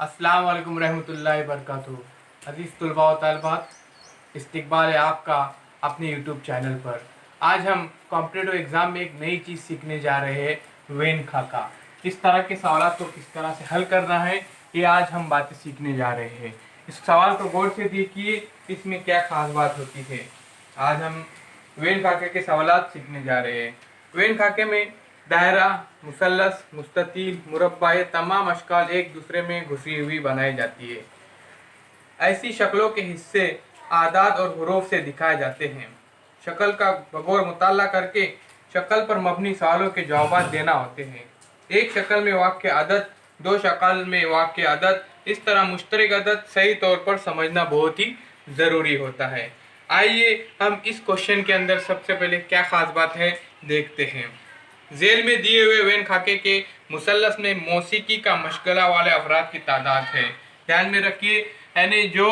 अस्सलाम वालेकुम रहमतुल्लाहि बरकातुहू। अज़ीज़ तुलबा व तालिबात, इस्तकबाल है आपका अपने यूट्यूब चैनल पर। आज हम कॉम्पिटिटिव एग्ज़ाम में एक नई चीज़ सीखने जा रहे हैं, वेन खाका। इस तरह के सवाल को किस तरह से हल करना है, ये आज हम बातें सीखने जा रहे हैं। इस सवाल को गौर से देखिए, इसमें क्या खास बात होती है। आज हम वेन खाके के सवाल सीखने जा रहे हैं। वेन खाके में दायरा, मुसल्लस, मुस्ततील, मुरब्बा ये तमाम अशकाल एक दूसरे में घुसी हुई बनाई जाती है। ऐसी शक्लों के हिस्से आदाद और हुरूफ से दिखाए जाते हैं। शक्ल का बगौर मुताला करके शक्ल पर मबनी सवालों के जवाब देना होते हैं। एक शक्ल में वाक़ अदद, दो शक्ल में वाक़ अदद, इस तरह मुश्तरक अदद सही तौर पर समझना बहुत ही ज़रूरी होता है। आइए हम इस क्वेश्चन के अंदर सबसे पहले क्या ख़ास बात है देखते हैं। झेल में दिए हुए वेन खाके के मुसल्लस में मौसीकी का मशगला वाले अफराद की तादाद है। ध्यान में रखिए, यानी जो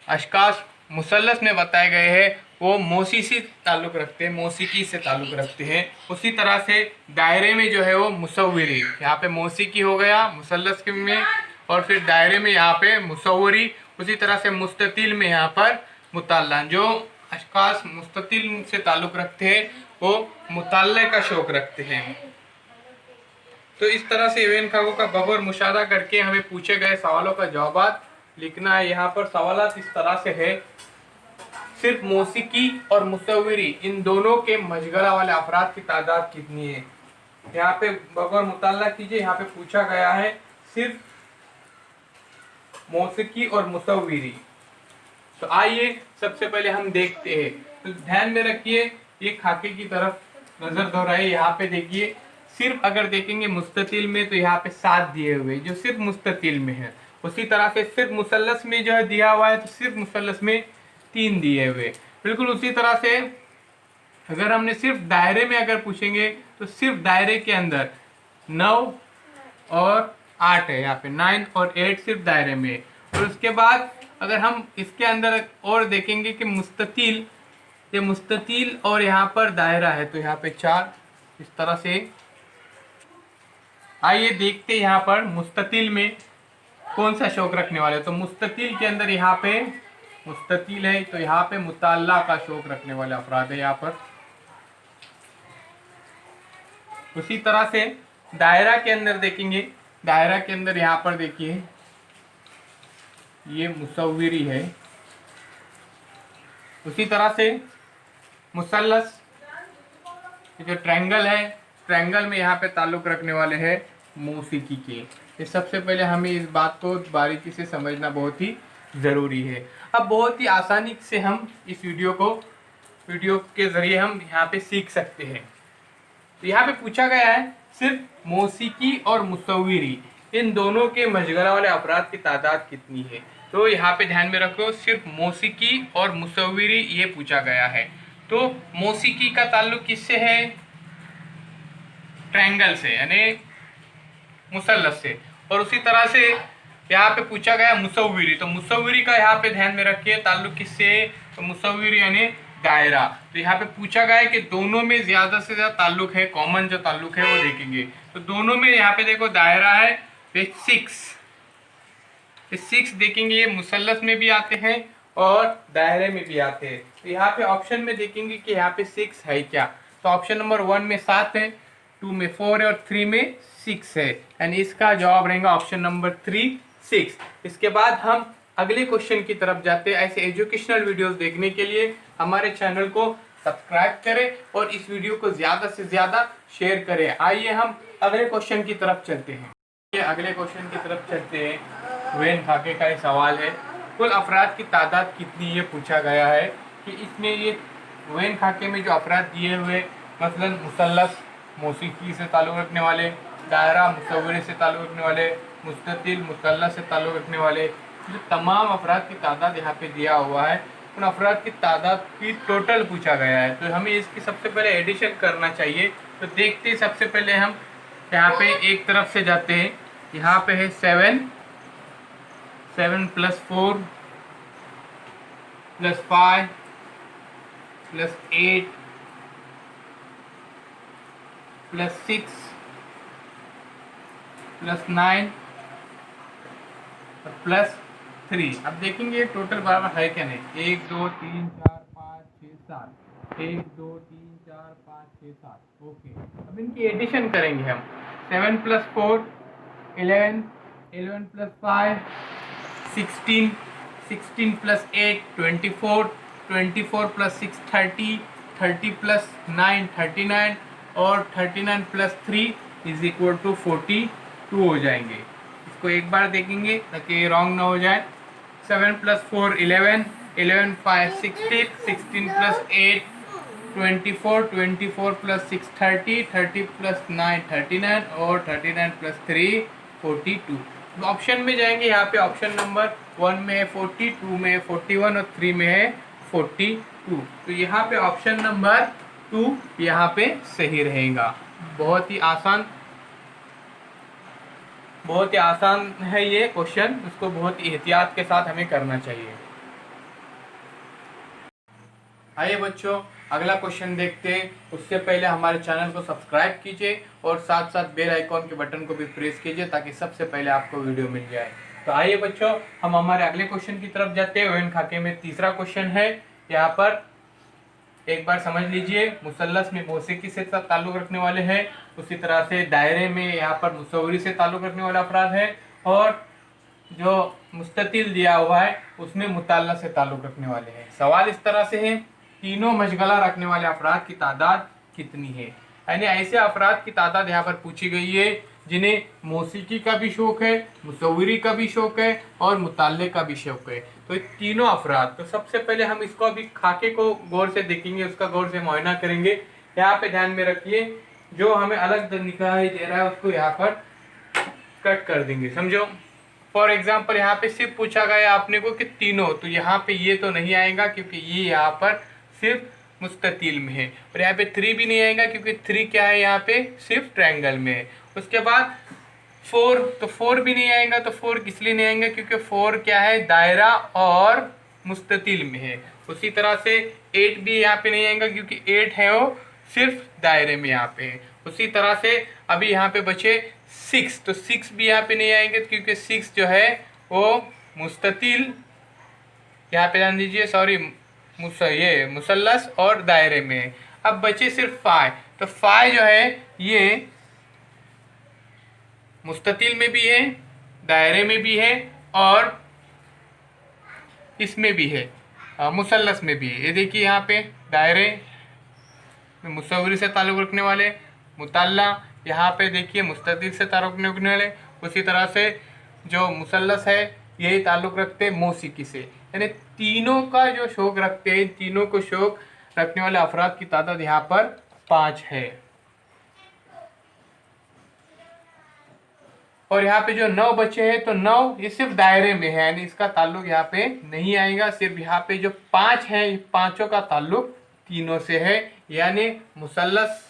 अशकास मुसल्लस में बताए गए हैं वो मौसी से ताल्लुक़ रखते हैं, मौसीकी से ताल्लुक़ रखते हैं। उसी तरह से दायरे में जो है वो मुसव्विरी, यहाँ पे मौसीकी हो गया मुसल्लस के में, और फिर दायरे में यहाँ पे मुसव्वरी। उसी तरह से मुस्ततिल में यहाँ पर मुताल्ला, जो अशकास मुस्ततिल से ताल्लुक़ रखते हैं वो मुताल्ले का शौक़ रखते हैं। तो इस तरह से वेन खाकों का बगौर मुशाहदा करके हमें पूछे गए सवालों का जवाब लिखना है। यहाँ पर सवालात इस तरह से है, सिर्फ मौसीकी और मुसव्विरी इन दोनों के मशगला वाले अफराद की तादाद कितनी है। यहाँ पे बगौर मुताल्ला कीजिए, यहाँ पे पूछा गया है सिर्फ मौसीकी और मुसव्विरी। तो आइए सबसे पहले हम देखते हैं। तो ध्यान में रखिए, ये खाके की तरफ नजर दोहराइए। यहाँ पे देखिए, सिर्फ अगर देखेंगे मुस्ततिल में तो यहाँ पे 7 दिए हुए जो सिर्फ मुस्ततिल में है। उसी तरह से सिर्फ मुसल्लस में जो है दिया हुआ है तो सिर्फ मुसल्लस में 3 दिए हुए। बिल्कुल उसी तरह से अगर हमने सिर्फ दायरे में अगर पूछेंगे तो सिर्फ दायरे के अंदर 9 और 8 है, यहाँ पे 9 और 8 सिर्फ दायरे में। और उसके बाद अगर हम इसके अंदर और देखेंगे कि मुस्ततील, ये मुस्ततील और यहाँ पर दायरा है तो यहाँ पे 4 इस तरह से। आइए देखते हैं यहाँ पर मुस्ततील में कौन सा शौक रखने वाले। तो मुस्ततील के अंदर यहाँ पे मुस्ततील है तो यहाँ पे मुताल्ला का शौक रखने वाले अफराद है यहाँ पर। उसी तरह से दायरा के अंदर देखेंगे, दायरा के अंदर यहाँ पर देखिए ये मुसव्विरी है। उसी तरह से मुसल्लस, जो ट्रायंगल है, ट्रायंगल में यहाँ पे ताल्लुक़ रखने वाले हैं मौसीकी के। ये सबसे पहले हमें इस बात को बारीकी से समझना बहुत ही ज़रूरी है। अब बहुत ही आसानी से हम इस वीडियो के ज़रिए हम यहाँ पे सीख सकते हैं। तो यहाँ पे पूछा गया है सिर्फ मौसीकी और मुसव्विरी इन दोनों के मशगला वाले अफराद की तादाद कितनी है। तो यहाँ पे ध्यान में रखो, सिर्फ मौसीकी और मुसव्विरी ये पूछा गया है। तो मौसीकी का ताल्लुक किससे है? ट्रायंगल से, यानी मुसल्लस से। और उसी तरह से यहाँ पे पूछा गया मुसव्विरी, तो मुसव्विरी का यहाँ पे ध्यान में रखिए ताल्लुक किससे है। तो मुसव्विरी यानी दायरा। तो यहाँ पे पूछा गया है कि दोनों में ज़्यादा से ज़्यादा ताल्लुक है, कॉमन जो ताल्लुक है वो देखेंगे। तो दोनों में यहाँ पे देखो दायरा है तो 6 देखेंगे, ये मुसल्लस में भी आते हैं और दायरे में भी आते हैं। तो यहाँ पे ऑप्शन में देखेंगे कि यहाँ पे 6 है क्या। तो ऑप्शन नंबर 1 में 7 है, 2 में 4 है और 3 में 6 है, यानी इसका जवाब रहेगा ऑप्शन नंबर 3 6। इसके बाद हम अगले क्वेश्चन की तरफ जाते हैं। ऐसे एजुकेशनल वीडियोस देखने के लिए हमारे चैनल को सब्सक्राइब करें और इस वीडियो को ज़्यादा से ज़्यादा शेयर करें। आइए हम अगले क्वेश्चन की तरफ चलते हैं। अगले क्वेश्चन की तरफ चलते हैं। वेन खाके का ये सवाल है, कुल अफराद की तादाद कितनी ये पूछा गया है कि इसमें ये वेन खाके में जो अफराद दिए हुए, मसलन मुसल्लस मौसीकी से ताल्लुक़ रखने वाले, दायरा मुसव्विरी से ताल्लुक़ रखने वाले, मुस्ततील मुसल्लस से ताल्लुक़ रखने वाले, जो तमाम अफराद की तादाद यहाँ पे दिया हुआ है, उन अफराद की तादाद की टोटल पूछा गया है। तो हमें इसकी सबसे पहले एडिशन करना चाहिए। तो देखते हैं, सबसे पहले हम यहाँ पे एक तरफ से जाते हैं। यहाँ पे है 7 + 4 + 5 + 8 + 6 + 9 और प्लस 3। अब देखेंगे टोटल बराबर है क्या नहीं। 1 2 3 4 5 6 7, 1 2 3 4 5 6 7। ओके, अब इनकी एडिशन करेंगे हम। 7 + 4 11, 11 + 5 16, 16 + 8 24, 24 + 6 30, 30 + 9 39, और 39 + 3 = 42 हो जाएंगे। इसको एक बार देखेंगे ताकि रॉन्ग ना हो जाए। 7 + 4 11, 11 5 16, 16 + 8 24, 24 + 6 30, 30 + 9 39, और 39 + 3 42। ऑप्शन में जाएंगे, यहाँ पे ऑप्शन नंबर 1 में है 40, 2 में है 41, और 3 में है 42। तो यहाँ पे ऑप्शन नंबर 2 यहाँ पे सही रहेगा। बहुत ही आसान है ये क्वेश्चन, उसको बहुत ही एहतियात के साथ हमें करना चाहिए। आइए बच्चों, अगला क्वेश्चन देखते हैं। उससे पहले हमारे चैनल को सब्सक्राइब कीजिए और साथ साथ बेल आइकॉन के बटन को भी प्रेस कीजिए ताकि सबसे पहले आपको वीडियो मिल जाए। तो आइए बच्चों, हम हमारे अगले क्वेश्चन की तरफ जाते हैं। ओएन खाके में तीसरा क्वेश्चन है। यहाँ पर एक बार समझ लीजिए, मुसल्लस में मौसीकी से ताल्लुक रखने वाले हैं, उसी तरह से दायरे में यहाँ पर मुसव्विरी से ताल्लुक रखने वाले अफराद है, और जो मुस्ततिल दिया हुआ है उसमें मुताल्ला से ताल्लुक रखने वाले हैं। सवाल इस तरह से है, तीनों मशगला रखने वाले अफराद की तादाद कितनी है। यानी ऐसे अफराद की तादाद यहाँ पर पूछी गई है जिन्हें मौसीकी का भी शौक है, मुसव्विरी का भी शौक है, और मुताल्ले का भी शौक है। तो तीनों अफराद, तो सबसे पहले हम इसको अभी खाके को गौर से देखेंगे, उसका गौर से मुआयना करेंगे। यहाँ पे ध्यान में रखिए, जो हमें अलग दिखाई दे रहा है उसको यहाँ पर कट कर देंगे, समझो। फॉर एग्जाम्पल यहाँ पे सिर्फ पूछा गया आपने को कि तीनों, तो यहाँ पे ये तो नहीं आएगा क्योंकि ये यहाँ पर सिर्फ मुस्ततील में है, और यहाँ पे 3 भी नहीं आएगा क्योंकि 3 क्या है, यहाँ पे सिर्फ ट्रायंगल में है। उसके बाद 4, तो 4 भी नहीं आएगा। तो 4 इसलिए नहीं आएगा क्योंकि 4 क्या है, दायरा और मुस्ततील में है। उसी तरह से 8 भी यहाँ पे नहीं आएगा क्योंकि 8 है वो सिर्फ दायरे में यहाँ पे है। उसी तरह से अभी यहाँ पे बचे 6, तो 6 भी यहाँ पे नहीं आएंगे क्योंकि 6 जो है वो मुस्ततील, यहाँ पे ध्यान दीजिए, सॉरी, ये मुसल्लस और दायरे में है। अब बचे सिर्फ 5, तो 5 जो है ये मुस्ततील में भी है, दायरे में भी है, और इसमें भी है, मुसल्लस में भी है। ये देखिए यहाँ पे दायरे में मुसव्विरी से ताल्लुक़ रखने वाले, मुताल्ला यहाँ पे देखिए मुस्ततील से ताल्लुक़ रखने वाले, उसी तरह से जो मुसल्लस है यही ताल्लुक़ रखते हैं मौसीकी से। यानी तीनों का जो शौक़ रखते हैं, तीनों को शौक़ रखने वाले अफराद की तादाद यहाँ पर 5 है। और यहाँ पे जो 9 बचे हैं, तो 9 ये सिर्फ दायरे में है, यानी इसका ताल्लुक यहाँ पे नहीं आएगा। सिर्फ यहाँ पे जो 5 है, पांचों का ताल्लुक तीनों से है, यानी मुसल्लस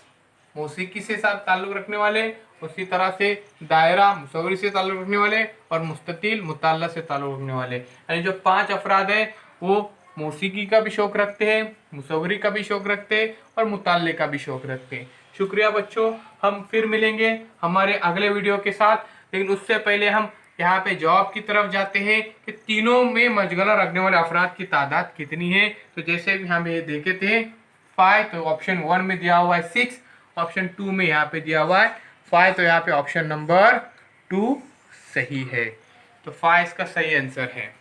मौसीकी से साथ ताल्लुक रखने वाले, उसी तरह से दायरा मुसव्विरी से ताल्लुक रखने वाले, और मुस्ततील मुताल्ला से ताल्लुक रखने वाले। यानी जो 5 अफराद हैं वो मौसीकी का भी शौक़ रखते हैं, मुसव्विरी का भी शौक़ रखते हैं, और मुताल्ले का भी शौक़ रखते हैं। शुक्रिया बच्चों, हम फिर मिलेंगे हमारे अगले वीडियो के साथ। लेकिन उससे पहले हम यहाँ पे जवाब की तरफ जाते हैं कि तीनों में मशगला रखने वाले अफराद की तादाद कितनी है। तो जैसे भी हम ये देखे थे 5, तो ऑप्शन 1 में दिया हुआ है 6, ऑप्शन 2 में यहाँ पे दिया हुआ है 5, तो यहाँ पे ऑप्शन नंबर 2 सही है। तो 5 इसका सही आंसर है।